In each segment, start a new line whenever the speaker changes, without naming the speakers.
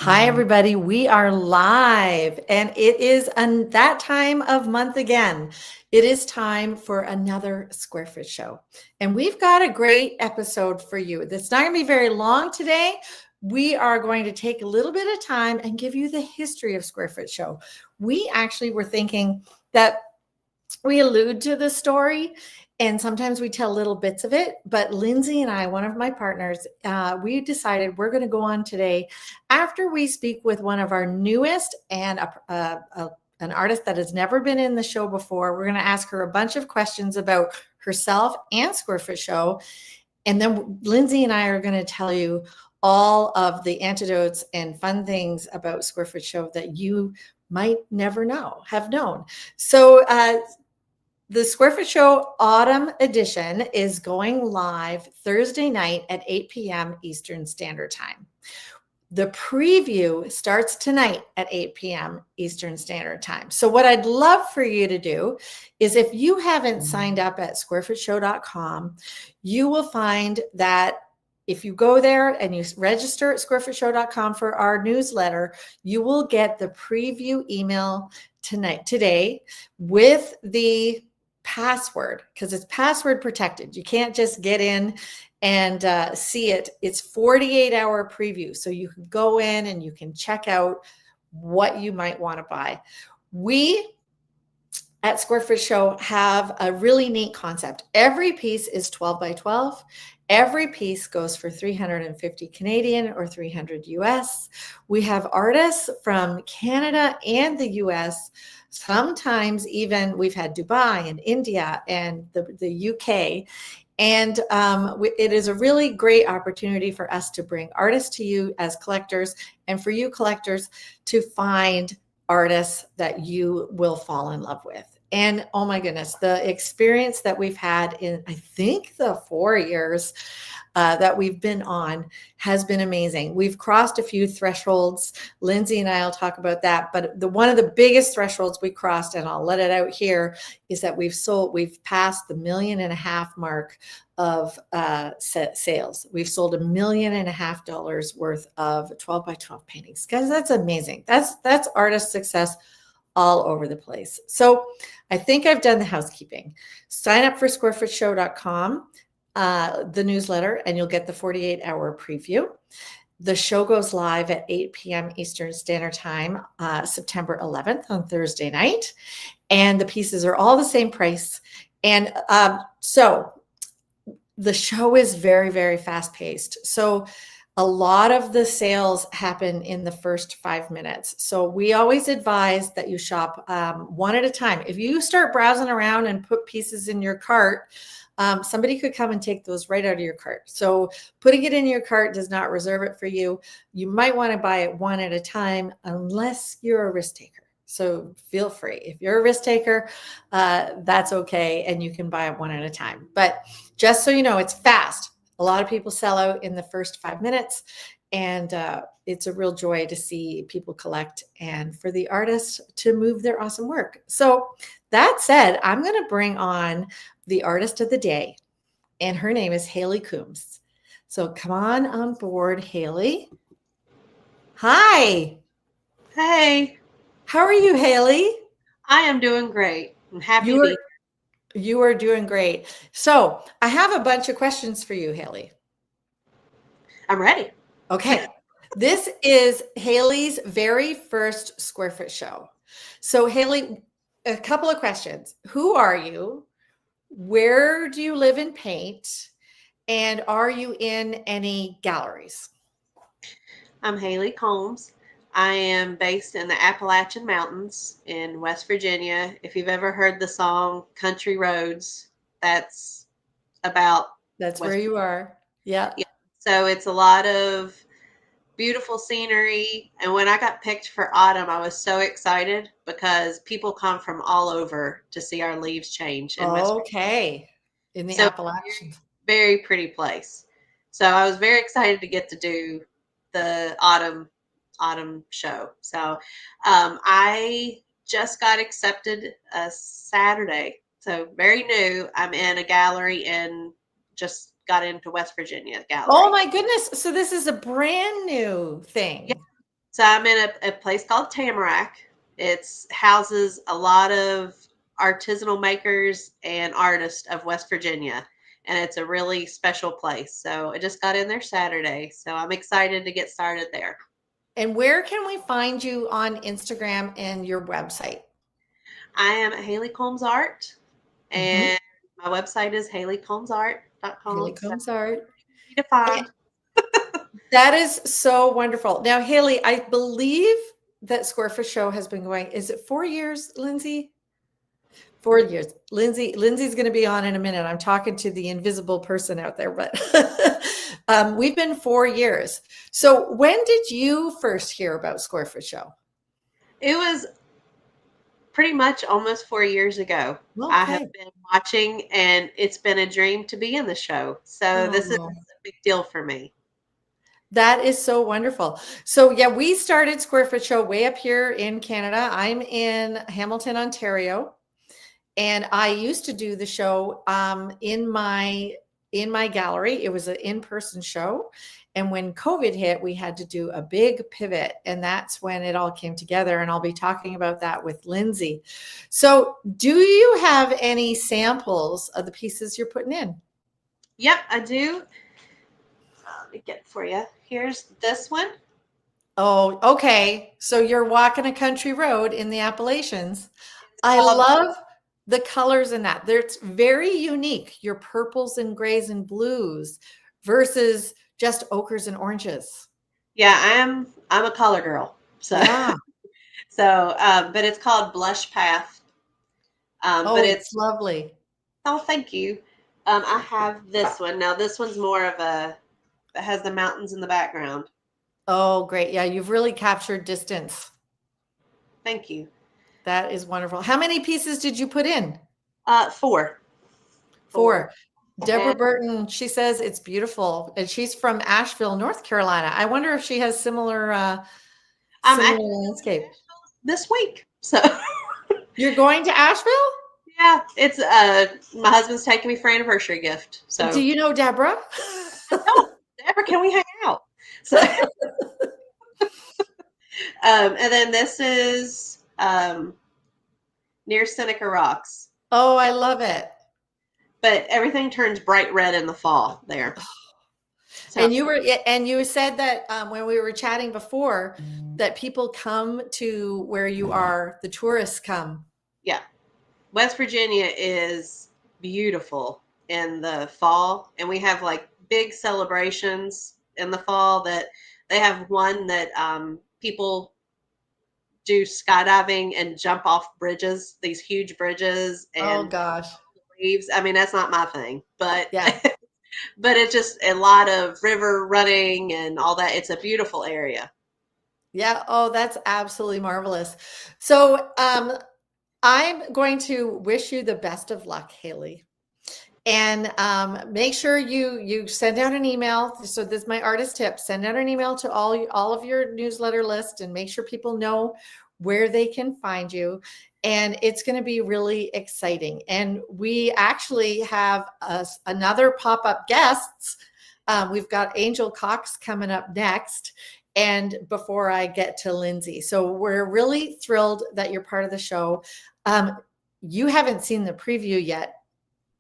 Hi, everybody. We are live, and it is that time of month again. It is time for another Square Fit Show, and we've got a great episode for you. That's not going to be very long today. We are going to take a little bit of time and give you the history of Square Fit Show. We actually were thinking that we allude to the story and sometimes we tell little bits of it, but Lindsay and I, one of my partners, we decided we're going to go on today after we speak with one of our newest and an artist that has never been in the show before. We're going to ask her a bunch of questions about herself and Square Fit Show, and then Lindsay and I are going to tell you all of the antidotes and fun things about Square Fit Show that you might never have known. So the Square Fit Show Autumn Edition is going live Thursday night at 8 p.m. Eastern Standard Time. The preview starts tonight at 8 p.m. Eastern Standard Time. So what I'd love for you to do is, if you haven't signed up at squarefitshow.com, you will find that if you go there and you register at squarefitshow.com for our newsletter, you will get the preview email today with the password, because it's password protected. You can't just get in and see it. It's 48-hour preview. So you can go in and you can check out what you might want to buy. We at Square Fit Show have a really neat concept. Every piece is 12 by 12. Every piece goes for 350 Canadian or 300 US. We have artists from Canada and the US. Sometimes even we've had Dubai and India and the UK. And it is a really great opportunity for us to bring artists to you as collectors, and for you collectors to find artists that you will fall in love with. And oh my goodness, the experience that we've had in, I think, the 4 years that we've been on has been amazing. We've crossed a few thresholds. Lindsay and I will talk about that. But one of the biggest thresholds we crossed, and I'll let it out here, is that we've passed the $1.5 million mark of sales. We've sold $1.5 million worth of 12 by 12 paintings. Guys, that's amazing. That's artist success all over the place. So I think I've done the housekeeping. Sign up for squarefitshow.com, the newsletter, and you'll get the 48-hour preview. The show goes live at 8 p.m. Eastern Standard Time, September 11th on Thursday night. And the pieces are all the same price. And so the show is very, very fast paced. So a lot of the sales happen in the first 5 minutes. So we always advise that you shop one at a time. If you start browsing around and put pieces in your cart, somebody could come and take those right out of your cart. So putting it in your cart does not reserve it for you. You might want to buy it one at a time, unless you're a risk taker. So feel free. If you're a risk taker, that's okay. And you can buy it one at a time. But just so you know, it's fast. A lot of people sell out in the first 5 minutes, and it's a real joy to see people collect and for the artists to move their awesome work. So that said, I'm going to bring on the artist of the day, and her name is Haley Coombs. So come on board, Haley. Hi.
Hey.
How are you, Haley?
I am doing great. I'm happy to be here.
You are doing great. So I have a bunch of questions for you, Haley.
I'm ready.
Okay. This is Haley's very first Square Fit show. So Haley, a couple of questions. Who are you? Where do you live and paint? And are you in any galleries?
I'm Haley Combs. I am based in the Appalachian Mountains in West Virginia. If you've ever heard the song Country Roads, that's about
That's
West
where you are. Yeah.
Virginia. So it's a lot of beautiful scenery. And when I got picked for autumn, I was so excited because people come from all over to see our leaves change in West Virginia.
Okay. In the
So
Appalachians.
very pretty place. So I was very excited to get to do the autumn show. So I just got accepted a Saturday. So very new. I'm in a gallery and just got into West Virginia gallery.
Oh my goodness. So this is a brand new thing.
Yeah. So I'm in a place called Tamarack. It's houses a lot of artisanal makers and artists of West Virginia. And it's a really special place. So I just got in there Saturday. So I'm excited to get started there.
And where can we find you on Instagram and your website?
I am Haley Combs Art,
Mm-hmm.
and my website is
Haley
haleycombsart.com. So
Combs Art.
easy to find.
That is so wonderful. Now, Haley, I believe that Squarefoot Show has been going, is it 4 years, Lindsay? 4 years. Lindsay's going to be on in a minute. I'm talking to the invisible person out there, but we've been 4 years. So when did you first hear about Squarefoot Show?
It was pretty much almost 4 years ago. I have
Okay.
been watching, and it's been a dream to be in the show. So this is
Oh,
a big deal for me.
that is so wonderful. So yeah, we started Squarefoot Show way up here in Canada. I'm in Hamilton, Ontario, and I used to do the show in my gallery. It was an in-person show, and when COVID hit, we had to do a big pivot, and that's when it all came together. And I'll be talking about that with Lindsay. So, do you have any samples of the pieces you're putting in?
Yep, I do. Let me get it for you. Here's this one.
Oh, okay. So you're walking a country road in the Appalachians.
It's
I
called,
love the colors in that. It's very unique. Your purples and grays and blues versus just ochres and oranges.
yeah, I'm a color girl. So
Yeah.
but it's called Blush Path. But
Oh,
it's
it's lovely.
oh, thank you. I have this one now. This one's more of a that has the mountains in the background.
Oh, great. Yeah, you've really captured distance.
Thank you.
That is wonderful. How many pieces did you put in?
Four. Four.
Four. Deborah
And
Burton, she says it's beautiful, and she's from Asheville, North Carolina. I wonder if she has
I'm
similar
actually
landscape.
this week. So
You're going to Asheville?
yeah, it's my husband's taking me for anniversary gift.
Do
So
you know Deborah?
oh, Deborah, can we hang out? So and then this is near Seneca Rocks.
Oh, I love it.
But everything turns bright red in the fall there. So
And you said that when we were chatting before that people come to where you are, the tourists come.
yeah, West Virginia is beautiful in the fall, and we have like big celebrations in the fall. That they have one that people do skydiving and jump off bridges, these huge bridges,
Oh
and
gosh.
leaves. I mean, that's not my thing, but
Yeah.
but it's just a lot of river running and all that. It's a beautiful area.
Yeah. Oh, that's absolutely marvelous. So I'm going to wish you the best of luck, Haley. And make sure you send out an email. So this is my artist tip: send out an email to all of your newsletter list, and make sure people know where they can find you. And it's going to be really exciting. And we actually have another pop-up guests. We've got Angel Cox coming up next. And before I get to Lindsay, so we're really thrilled that you're part of the show. You haven't seen the preview yet,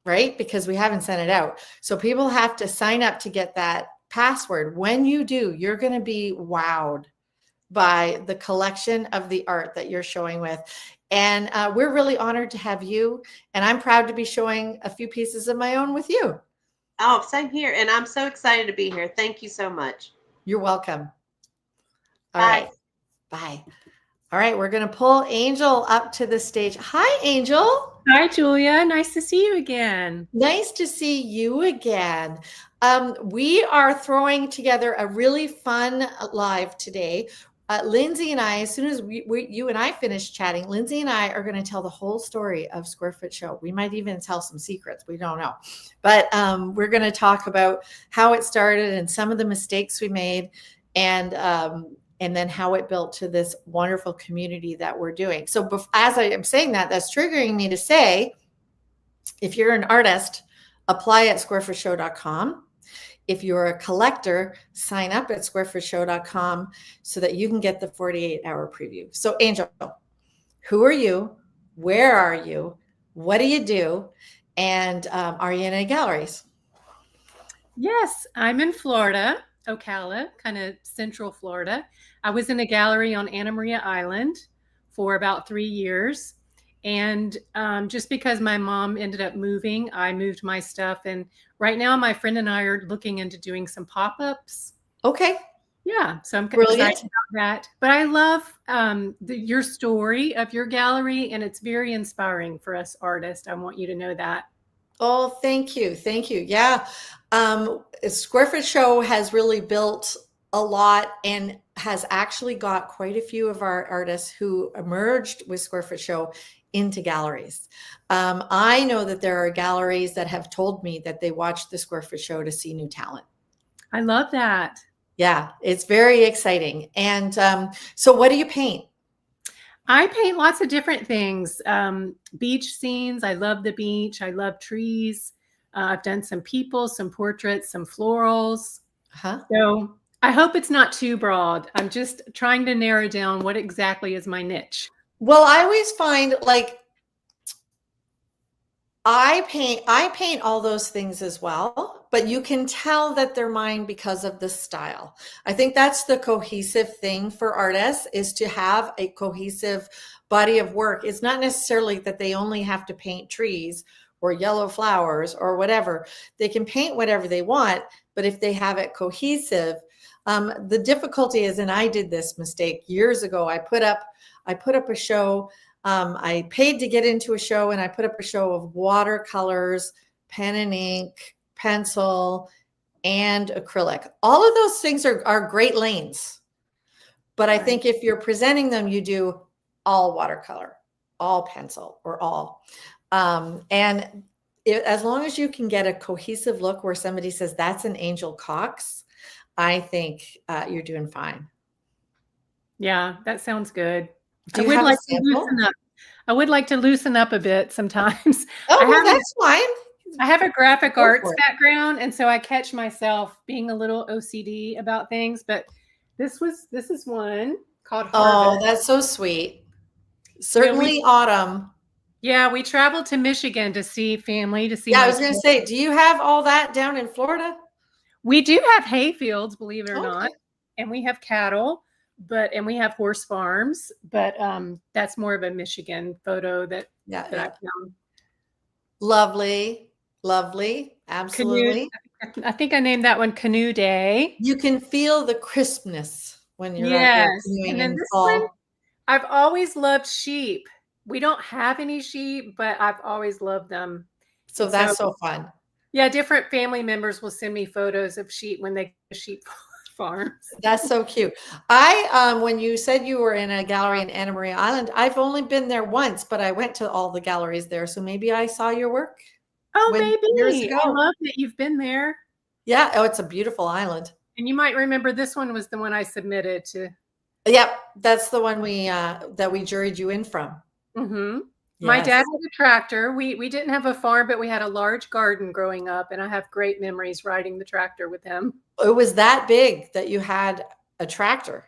right? Because we haven't sent it out. So people have to sign up to get that password. When you do, you're going to be wowed by the collection of the art that you're showing with. And we're really honored to have you. And I'm proud to be showing a few pieces of my own with you.
Oh, same here. And I'm so excited to be here. Thank you so much.
You're welcome. All
Bye.
right. Bye. All right. We're going to pull Angel up to the stage. Hi, Angel.
Hi, Julia. Nice to see you again.
Nice to see you again. We are throwing together a really fun live today. Lindsay and I, as soon as you and I finish chatting, Lindsay and I are going to tell the whole story of Squarefoot Show. We might even tell some secrets. We don't know. But we're going to talk about how it started and some of the mistakes we made, and then how it built to this wonderful community that we're doing. So as I am saying that, that's triggering me to say, if you're an artist, apply at squarefootshow.com. If you're a collector, sign up at squarefootshow.com so that you can get the 48-hour preview. So Angel, who are you? Where are you? What do you do? And are you in any galleries?
Yes, I'm in Florida, Ocala, kind of central Florida. I was in a gallery on Anna Maria Island for about 3 years. And just because my mom ended up moving, I moved my stuff. And right now, my friend and I are looking into doing some pop-ups.
Okay.
Yeah, so I'm
Brilliant.
excited about that. But I love your story of your gallery, and it's very inspiring for us artists. I want you to know that.
Oh, thank you. Thank you. Yeah. Square Foot Show has really built a lot and has actually got quite a few of our artists who emerged with Square Foot Show into galleries. I know that there are galleries that have told me that they watched the Square Foot Show to see new talent.
I love that.
Yeah, it's very exciting. And so what do you paint?
I paint lots of different things. Beach scenes. I love the beach. I love trees. I've done some people, some portraits, some florals.
Huh?
So I hope it's not too broad. I'm just trying to narrow down what exactly is my niche.
Well, I always find like I paint all those things as well, but you can tell that they're mine because of the style. I think that's the cohesive thing for artists, is to have a cohesive body of work. It's not necessarily that they only have to paint trees or yellow flowers or whatever. They can paint whatever they want, but if they have it cohesive, the difficulty is, and I did this mistake years ago, I put up a show. I paid to get into a show, and I put up a show of watercolors, pen and ink, pencil, and acrylic. All of those things are great lanes. But I think if you're presenting them, you do all watercolor, all pencil, or all. As long as you can get a cohesive look where somebody says, that's an Angel Cox, I think you're doing fine.
Yeah, that sounds good.
Do you have a sample?
I would like to loosen up a bit sometimes.
Oh, well, that's fine.
I have a graphic arts background, and so I catch myself being a little OCD about things. But this is one called Harvest.
Oh, that's so sweet. Certainly autumn.
Yeah, we traveled to Michigan to see family.
Yeah, I was going to say, do you have all that down in Florida?
We do have hay fields, believe it or not, and we have cattle. And we have horse farms, but that's more of a Michigan photo that I found.
Lovely, lovely, absolutely.
Canoe, I think I named that one Canoe Day.
You can feel the crispness when you're out there canoeing in
this
fall.
one, I've always loved sheep. We don't have any sheep, but I've always loved them.
So that's so fun.
Yeah, different family members will send me photos of sheep when they go to sheep farms.
That's so cute. When you said you were in a gallery in Anna Maria Island, I've only been there once, but I went to all the galleries there. So maybe I saw your work.
Oh, maybe. Years ago. I love that you've been there.
Yeah. Oh, it's a beautiful island.
And you might remember this one was the one I submitted to.
Yep. That's the one that we juried you in from.
Mm-hmm. Yes. My dad had a tractor. We didn't have a farm, but we had a large garden growing up, and I have great memories riding the tractor with him.
It was that big that you had a tractor.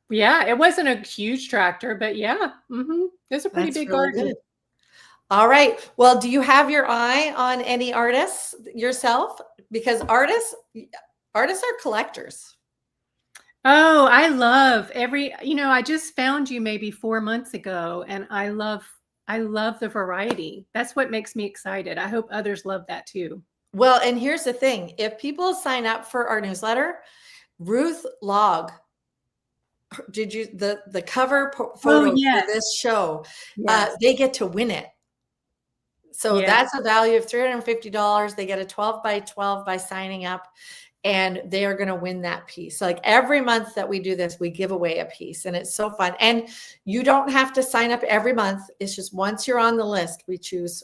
Yeah, it wasn't a huge tractor, but yeah, it's a pretty big garden. Good.
All right. Well, do you have your eye on any artists yourself? Because artists are collectors.
Oh, I love I just found you maybe 4 months ago, and I love the variety. That's what makes me excited. I hope others love that too.
Well, and here's the thing. If people sign up for our newsletter, Ruth Log, the cover photo for this show, they get to win it. So that's a value of $350. They get a 12 by 12 by signing up, and they are going to win that piece. So like every month that we do this, we give away a piece, and it's so fun. And you don't have to sign up every month. It's just once you're on the list, we choose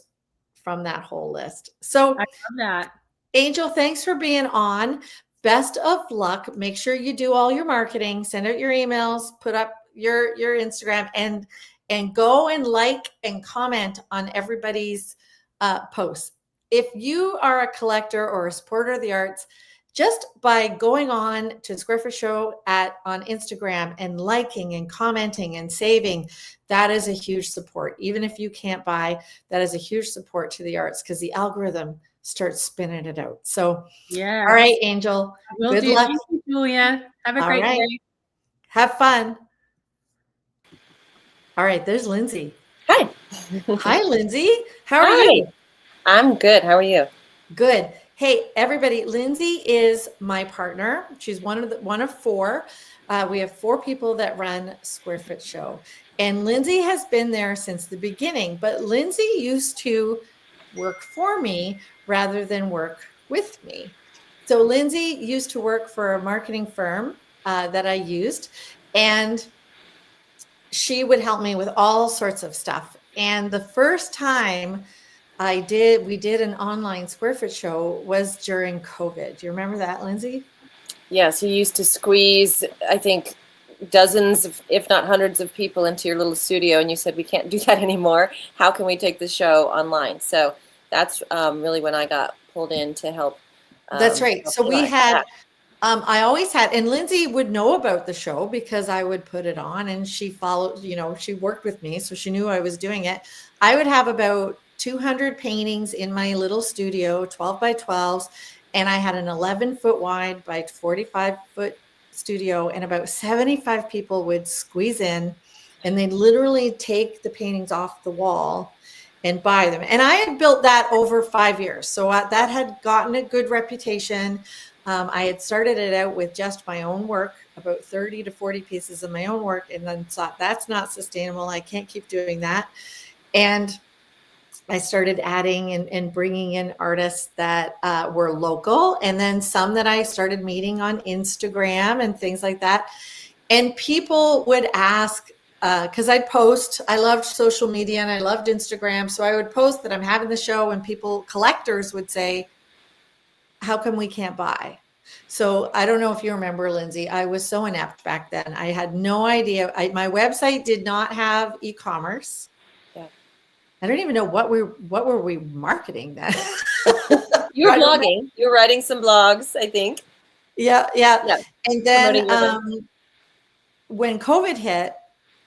from that whole list. So
I love that.
Angel, thanks for being on. Best of luck. Make sure you do all your marketing, send out your emails, put up your Instagram, and go and like and comment on everybody's posts. If you are a collector or a supporter of the arts, just by going on to Square for Show on Instagram and liking and commenting and saving, that is a huge support. Even if you can't buy, that is a huge support to the arts because the algorithm starts spinning it out. So,
Yeah.
all right, Angel,
Will
good
do.
luck.
Thank you, Julia. Have a
All
great
right.
day.
Have fun. All right, there's Lindsay.
Hi.
Hi, Lindsay. How are
Hi.
you?
I'm good. How are you?
Good. Hey, everybody. Lindsay is my partner. She's one of four. We have four people that run Squarefoot Show, and Lindsay has been there since the beginning. But Lindsay used to work for me rather than work with me. So Lindsay used to work for a marketing firm that I used, and she would help me with all sorts of stuff. And the first time we did an online Squarefoot show was during COVID. Do you remember that, Lindsay?
Yes, you used to squeeze, I think, dozens, if not hundreds of people into your little studio, and you said, we can't do that anymore. How can we take the show online? So that's really when I got pulled in to help.
That's right.
help
So we
Eli.
had, I always had, and Lindsay would know about the show because I would put it on and she followed, she worked with me. So she knew I was doing it. I would have about 200 paintings in my little studio, 12 by 12s. And I had an 11-foot wide by 45-foot studio, and about 75 people would squeeze in and they'd literally take the paintings off the wall and buy them. And I had built that over 5 years. So that had gotten a good reputation. I had started it out with just my own work, about 30 to 40 pieces of my own work, and then thought that's not sustainable. I can't keep doing that. And I started adding and bringing in artists that were local, and then some that I started meeting on Instagram and things like that. And people would ask, because I'd post, I loved social media and I loved Instagram. So I would post that I'm having the show, and collectors would say, how come we can't buy? So I don't know if you remember, Lindsay, I was so inept back then. I had no idea. My website did not have e-commerce.
Yeah.
I don't even know what were we marketing then.
You were blogging. You were writing some blogs, I think.
Yeah. And then when COVID hit,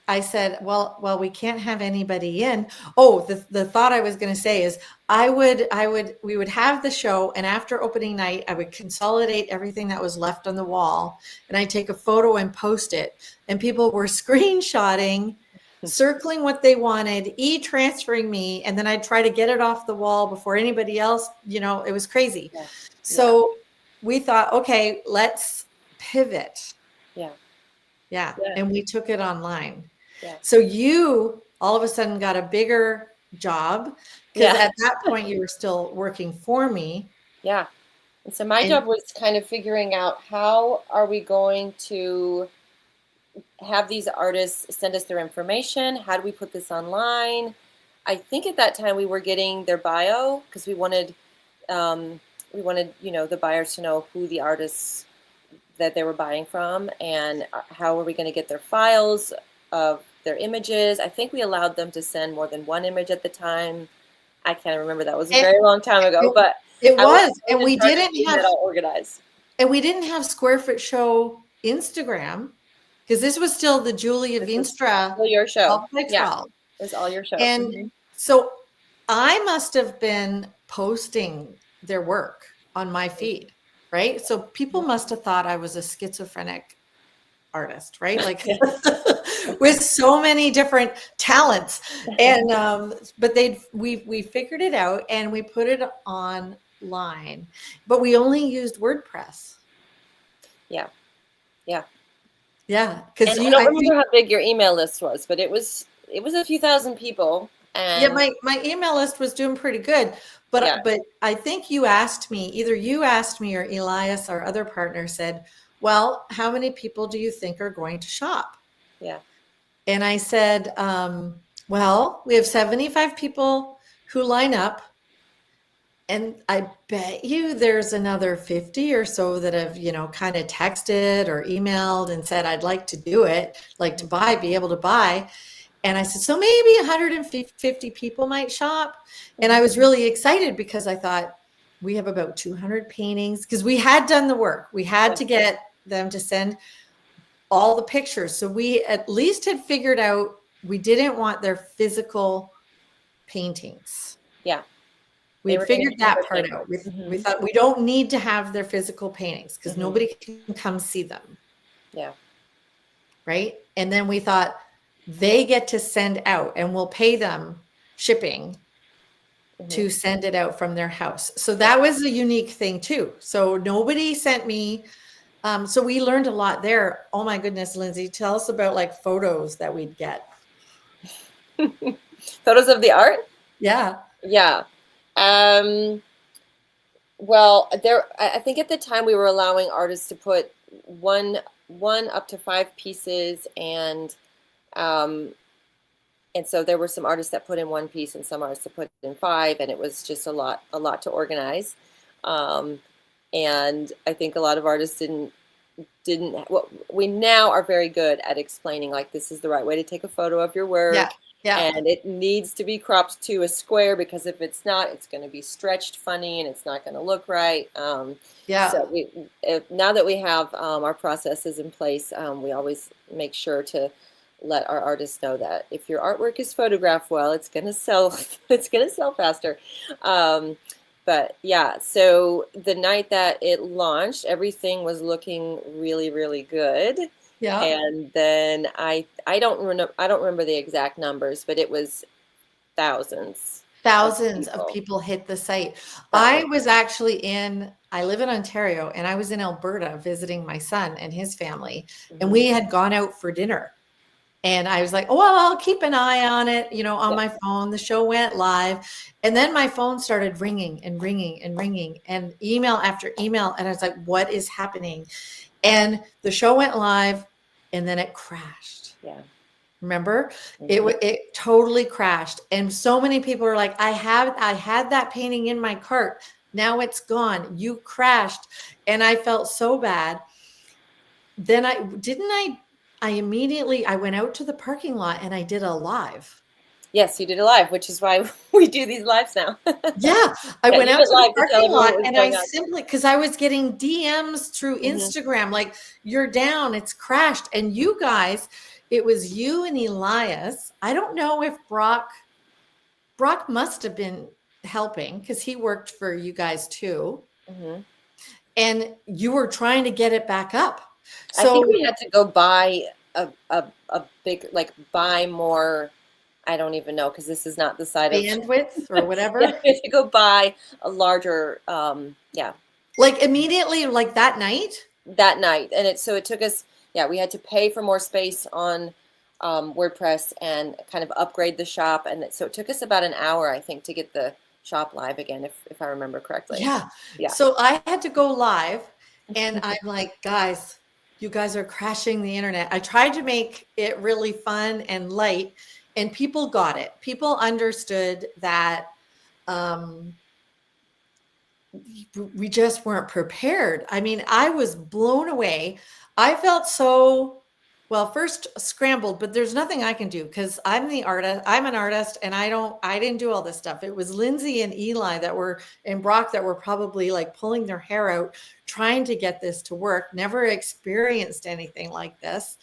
I said, well, we can't have anybody in. Oh, the thought I was going to say is we would have the show, and after opening night, I would consolidate everything that was left on the wall, and I'd take a photo and post it. And people were screenshotting, circling what they wanted, transferring me, and then I'd try to get it off the wall before anybody else, it was crazy. Yeah. So we thought, okay, let's pivot. Yeah. And we took it online. Yeah. So you all of a sudden got a bigger job, because at that point you were still working for me.
Yeah. And so my job was kind of figuring out, how are we going to have these artists send us their information? How do we put this online? I think at that time we were getting their bio, because we wanted the buyers to know who the artists that they were buying from, and how are we going to get their files of their images. I think we allowed them to send more than one image at the time. I can't remember. That was a very long time ago, but
it was. And we didn't have
it all organized.
And we didn't have Squarefoot Show Instagram, because this was still the Julia Veenstra.
Your show.
Yeah,
it was all your show.
And so I must have been posting their work on my feed, right? So people must have thought I was a schizophrenic artist, right? Like with so many different talents. And but we figured it out and we put it online, but we only used WordPress. Yeah. Because
I don't remember how big your email list was, but it was a few thousand people. And
my email list was doing pretty good. But I think either you asked me or Elias, our other partner, said, well, how many people do you think are going to shop?
Yeah.
And I said, well, we have 75 people who line up. And I bet you there's another 50 or so that have, kind of texted or emailed and said, I'd like to do it, like to be able to buy. And I said, so maybe 150 people might shop. And I was really excited because I thought, we have about 200 paintings because we had done the work. We had to get them to send all the pictures. So we at least had figured out we didn't want their physical paintings.
Yeah.
We
They
had
were gonna
figured
be
that
different
part
things.
out. We
Mhm.
thought we don't need to have their physical paintings because
Mhm.
nobody can come see them.
Yeah.
Right. And then we thought they get to send out and we'll pay them shipping to send it out from their house. So that was a unique thing too. So nobody sent me. So we learned a lot there. Oh my goodness, Lindsay, tell us about like photos that we'd get.
Photos of the art?
Yeah.
Yeah. Um, well, I think at the time we were allowing artists to put one up to 5 pieces, and so there were some artists that put in 1 piece and some artists that put in 5, and it was just a lot to organize. And I think a lot of artists didn't well, we now are very good at explaining, like, this is the right way to take a photo of your work.
Yeah. Yeah.
And it needs to be cropped to a square, because if it's not, it's going to be stretched funny and it's not going to look right.
Yeah.
So now that we have our processes in place, we always make sure to let our artists know that if your artwork is photographed well, it's going to sell. It's going to sell faster. But yeah, so the night that it launched, everything was looking really, really good.
Yeah.
And then I don't remember the exact numbers, but it was thousands
Of people hit the site. I live in Ontario and I was in Alberta visiting my son and his family, and we had gone out for dinner. And I was like, oh, well, I'll keep an eye on it, on my phone. The show went live. And then my phone started ringing and ringing and ringing, and email after email. And I was like, what is happening? And the show went live and then it crashed.
Yeah.
Remember? It totally crashed. And so many people are like, I had that painting in my cart. Now it's gone. You crashed. And I felt so bad. Then I went out to the parking lot and I did a live.
Yes, you did a live, which is why we do these lives now.
Yeah. I went out to the parking lot and I simply, because I was getting DMs through Instagram, like, you're down, it's crashed. And you guys, it was you and Elias. I don't know if Brock must have been helping because he worked for you guys too. And you were trying to get it back up. So
I think we had to go buy a big, like, buy more. I don't even know, because this is not the side of
bandwidth or whatever.
We had to go buy a larger,
like immediately, like that night.
And it took us, we had to pay for more space on WordPress and kind of upgrade the shop, and so it took us about an hour, I think, to get the shop live again, if I remember correctly.
Yeah. So I had to go live, and I'm like, guys, you guys are crashing the internet. I tried to make it really fun and light, and people got it. People understood that we just weren't prepared. I mean, I was blown away. I felt so, well, first scrambled, but there's nothing I can do because I'm the artist. I'm an artist, and I didn't do all this stuff. It was Lindsay and Eli and Brock that were probably like pulling their hair out, trying to get this to work. Never experienced anything like this.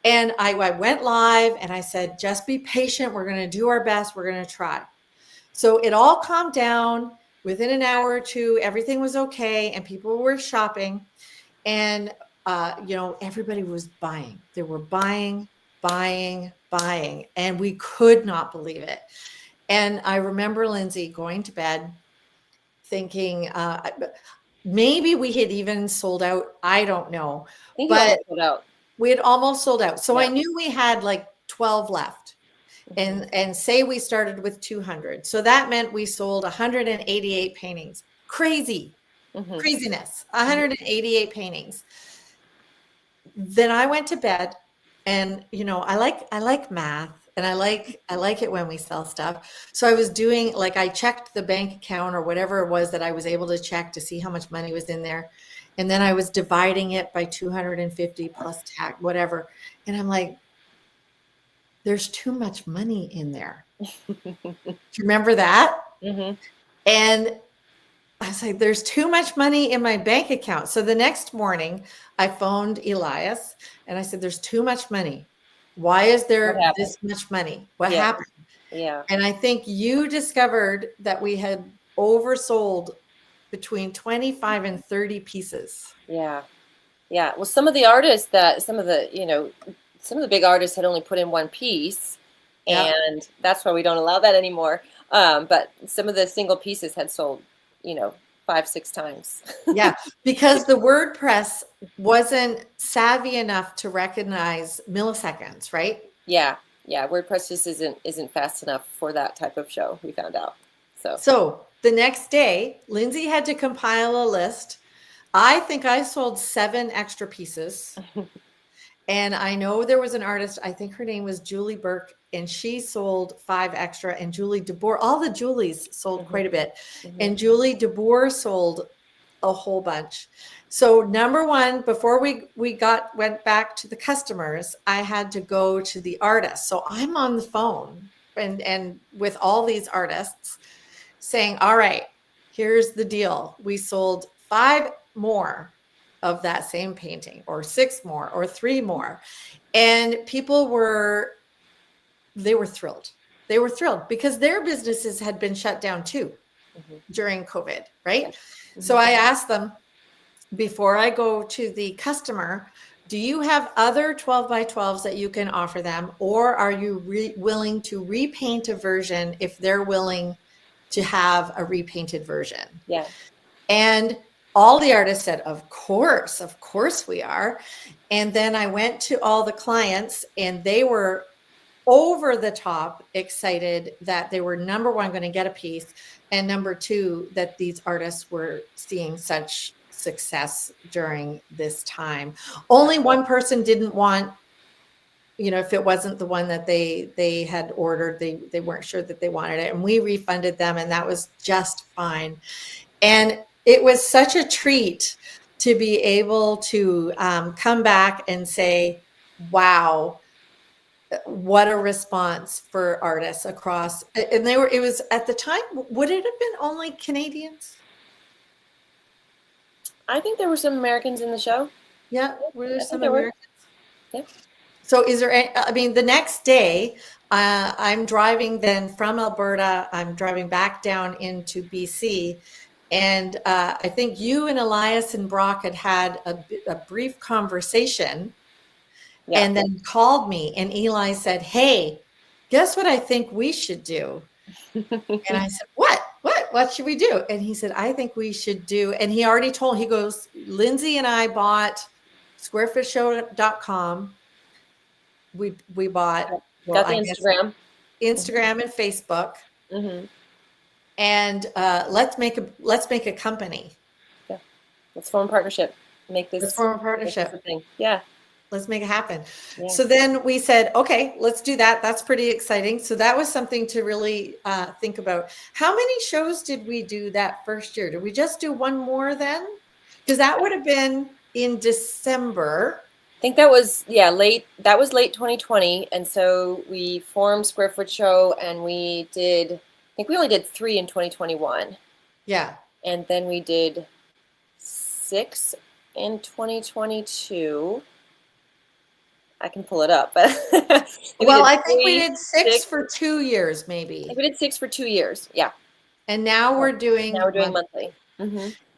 And I went live and I said, just be patient. We're going to do our best. We're going to try. So it all calmed down. Within an hour or two, everything was okay, and people were shopping, and everybody was buying. They were buying, and we could not believe it. And I remember Lindsay going to bed thinking maybe we had even sold out. I don't know, but we had almost sold out. So I knew we had like 12 left. And say we started with 200. So that meant we sold 188 paintings. Craziness, 188 paintings. Then I went to bed, and I like math, and I like it when we sell stuff. So I was doing, like, I checked the bank account or whatever it was that I was able to check to see how much money was in there. And then I was dividing it by 250 plus tax, whatever. And I'm like, there's too much money in there. Do you remember that? And I was like, there's too much money in my bank account. So the next morning I phoned Elias and I said, there's too much money. Why is there
What happened?
this much money? What
Yeah.
happened?
Yeah.
And I think you discovered that we had oversold between 25 and 30 pieces.
Yeah. Yeah. Well, some of the artists some of the big artists had only put in one piece,
Yeah.
and that's why we don't allow that anymore. But some of the single pieces had sold, 5-6 times.
Yeah, because the WordPress wasn't savvy enough to recognize milliseconds, right?
Yeah. Yeah. WordPress just isn't fast enough for that type of show, we found out.
So the next day, Lindsay had to compile a list. I think I sold 7 extra pieces. And I know there was an artist, I think her name was Julie Burke, and she sold 5 extra. And Julie DeBoer, all the Julies sold quite a bit. And Julie DeBoer sold a whole bunch. So number one, before we went back to the customers, I had to go to the artists. So I'm on the phone and with all these artists saying, all right, here's the deal. We sold 5 more of that same painting, or 6 more, or 3 more. And people were thrilled. They were thrilled because their businesses had been shut down too during COVID, right? So I asked them, before I go to the customer, do you have other 12 by 12s that you can offer them? Or are you willing to repaint a version if they're willing to have a repainted version?
Yeah.
And all the artists said, of course we are. And then I went to all the clients and they were over the top excited that they were, number one, going to get a piece, and number two, that these artists were seeing such success during this time. Only one person didn't want, if it wasn't the one that they had ordered, they weren't sure that they wanted it, and we refunded them, and that was just fine. And it was such a treat to be able to come back and say, wow, what a response for artists across. And it was at the time, would it have been only Canadians?
I think there were some Americans in the show.
Yeah, were there some
there were.
Americans?
Yeah.
So is there the next day, I'm driving then from Alberta, I'm driving back down into BC. And I think you and Elias and Brock had a brief conversation, and then called me, and Eli said, hey, guess what I think we should do? And I said, what should we do? And he said, I think we should do, and he already told, he goes, Lindsay and I bought squarefootshow.com. We bought,
got the
Instagram and Facebook. And let's make a company.
Yeah, let's form a partnership.
Let's form a partnership.
Yeah,
let's make it happen.
Yeah.
So then we said, okay, let's do that. That's pretty exciting. So that was something to really think about. How many shows did we do that first year? Did we just do one more then? Because that would have been in December.
I think that was late. That was late 2020, and so we formed Squarefoot Show, and we did. I think we only did 3 in 2021.
Yeah.
And then we did 6 in 2022. I can pull it up, but
I think we did 6 for 2 years, maybe.
I think we did 6 for 2 years. Yeah.
And now we're doing
monthly.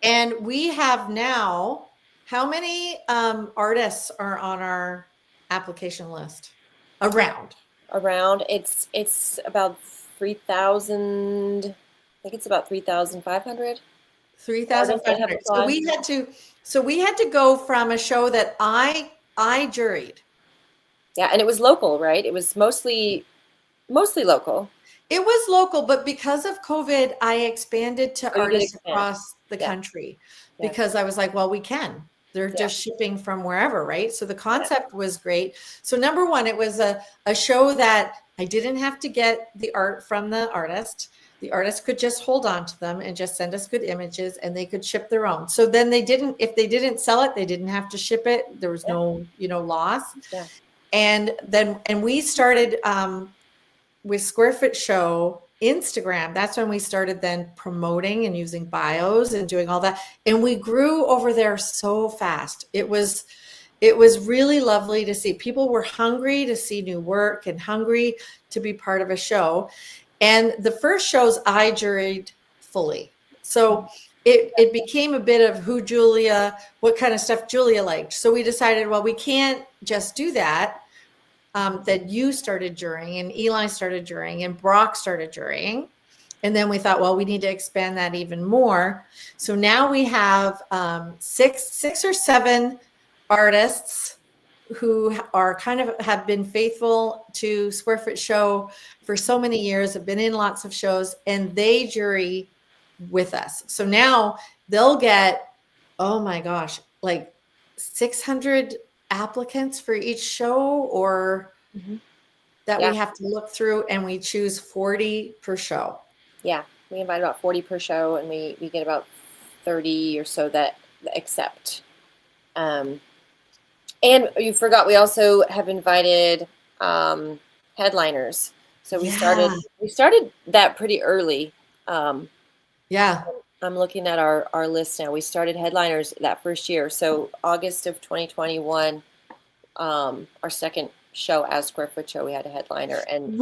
And we have now, how many artists are on our application list? Around it's about 3,000. I think it's about 3,500. 3,500. So we had to go from a show that I juried.
Yeah, and it was local, right? It was mostly local.
It was local, but because of COVID, I expanded to artists across the country because I was like, well, we can. They're just shipping from wherever, right? So the concept was great. So number one, it was a show that I didn't have to get the art from the artist. The artist could just hold on to them and just send us good images, and they could ship their own. So then if they didn't sell it, they didn't have to ship it. There was no, loss. Yeah. And we started with Squarefoot Show Instagram, that's when we started then promoting and using bios and doing all that. And we grew over there so fast. It was really lovely to see. People were hungry to see new work and hungry to be part of a show. And the first shows I juried fully. So it became a bit of what kind of stuff Julia liked. So we decided, well, we can't just do that. That you started jurying and Eli started jurying and Brock started jurying. And then we thought, well, we need to expand that even more. So now we have six or seven artists who are have been faithful to Square Foot Show for so many years, have been in lots of shows, and they jury with us. So now they'll get, oh my gosh, like 600 applicants for each show, or that we have to look through, and we choose 40 per show.
Yeah, we invite about 40 per show, and we get about 30 or so that accept. And you forgot, we also have invited headliners. So we started that pretty early.
Yeah.
I'm looking at our list now. We started headliners that first year. So August of 2021, our second show as Square Foot Show, we had a headliner. And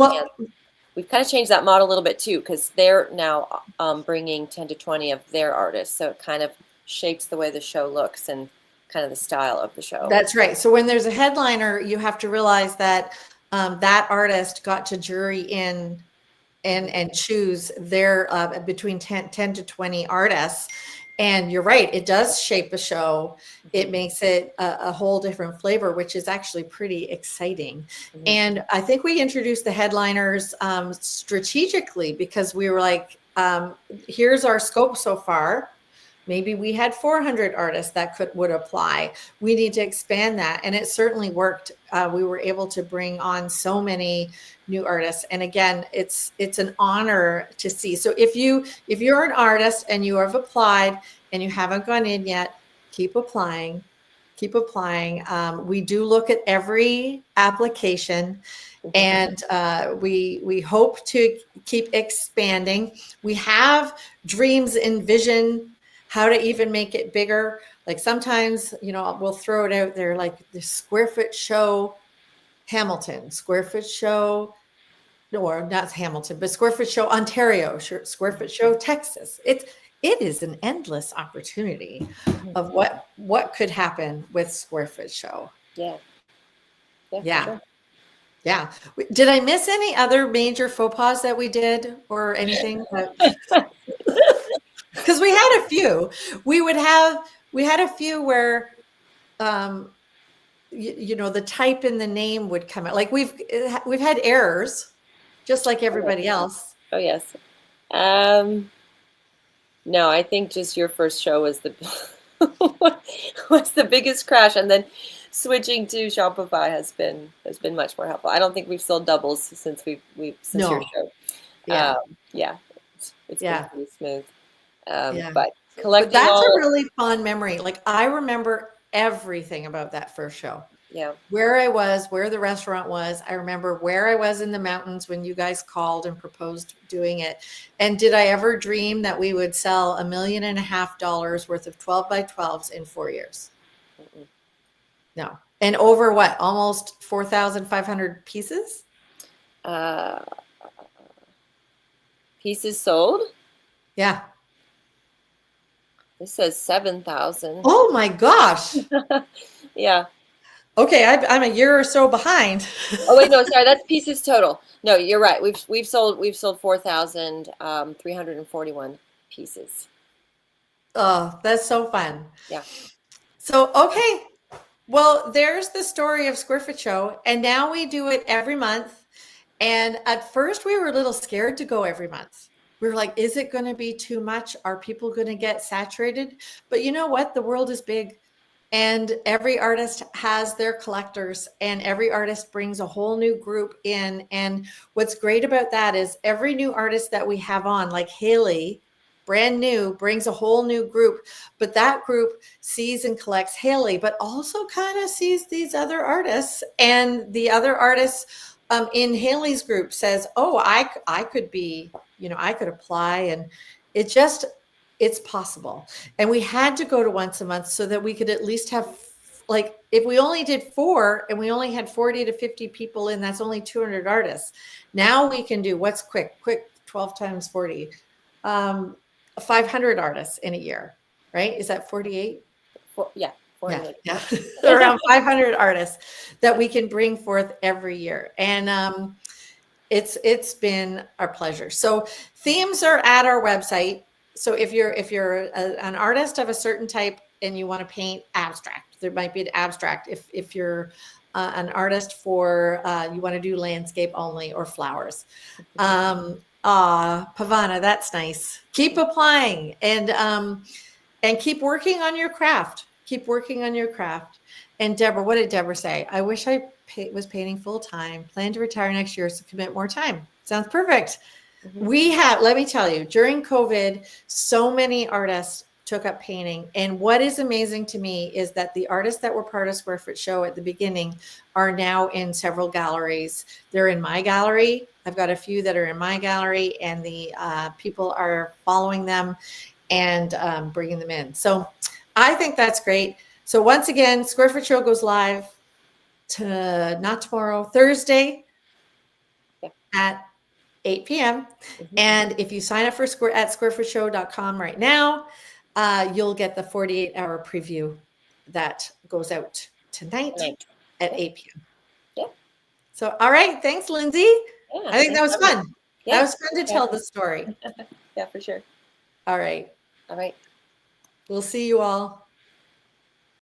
we've kind of changed that model a little bit too, because they're now bringing 10 to 20 of their artists. So it kind of shapes the way the show looks and kind of the style of the show.
That's right. So when there's a headliner, you have to realize that that artist got to jury in and choose their between 10 to 20 artists. And you're right, it does shape a show. It makes it a whole different flavor, which is actually pretty exciting. Mm-hmm. And I think we introduced the headliners strategically, because we were like, here's our scope so far. Maybe we had 400 artists that would apply. We need to expand that. And it certainly worked. We were able to bring on so many new artists. And again, it's an honor to see. So if you're an artist and you have applied and you haven't gone in yet, keep applying. We do look at every application, and we hope to keep expanding. We have dreams and vision how to even make it bigger. Like sometimes, we'll throw it out there, like the Square Foot Show Hamilton, Square Foot Show, or not Hamilton, but Square Foot Show Ontario, Square Foot Show Texas. It is an endless opportunity of what could happen with Square Foot Show.
Yeah.
Sure. Yeah. Did I miss any other major faux pas that we did, or anything? Because we had a few. We had a few where, the type in the name would come out. Like we've had errors, just like everybody else.
Oh yes. No, I think just your first show was the biggest crash, and then switching to Shopify has been much more helpful. I don't think we've sold doubles since your show. Yeah. It's been pretty smooth. But collecting
that's a really fun memory. Like I remember everything about that first show.
Yeah.
Where I was, where the restaurant was. I remember where I was in the mountains when you guys called and proposed doing it. And did I ever dream that we would sell $1.5 million worth of 12 by 12s in 4 years?
Mm-mm.
No. And over what? Almost 4,500 pieces?
Pieces sold?
Yeah.
This says 7,000.
Oh my gosh.
Yeah.
Okay, I'm a year or so behind.
Oh wait, no, sorry, that's pieces total. No, you're right. We've sold 4,341 pieces.
Oh, that's so fun.
Yeah.
So okay. Well, there's the story of Square Foot Show, and now we do it every month. And at first we were a little scared to go every month. We were like, is it going to be too much? Are people going to get saturated? But you know what? The world is big. And every artist has their collectors, and every artist brings a whole new group in. And what's great about that is every new artist that we have on, like Haley, brand new, brings a whole new group. But that group sees and collects Haley, but also kind of sees these other artists. And the other artists in Haley's group says, oh, I could be, I could apply, and it's possible. And we had to go to once a month so that we could at least have, like, if we only did 4 and we only had 40 to 50 people in, that's only 200 artists. Now we can do what's quick, 12 times 40, 500 artists in a year, right? Is that 48?
Yeah.
Yeah. Around 500 artists that we can bring forth every year. And it's been our pleasure. So themes are at our website. So if you're an artist of a certain type and you want to paint abstract, there might be an abstract. If you're an artist for you want to do landscape only or flowers. Pavana, that's nice. Keep applying and keep working on your craft. Keep working on your craft. And Deborah, what did Deborah say? I wish I was painting full time. Plan to retire next year, so commit more time. Sounds perfect.
Mm-hmm.
Let me tell you, during COVID, so many artists took up painting. And what is amazing to me is that the artists that were part of Square Foot Show at the beginning are now in several galleries. They're in my gallery. I've got a few that are in my gallery, and the people are following them and bringing them in. So I think that's great. So once again, Square Foot Show goes live not tomorrow, Thursday at 8 p.m.
Mm-hmm.
And if you sign up for at squarefootshow.com right now, you'll get the 48-hour preview that goes out tonight at 8 p.m.
Yeah.
So, all right. Thanks, Lindsay.
Yeah,
I think that was fun.
Yeah.
That was fun to tell the story.
Yeah, for sure.
All right.
All right.
We'll see you all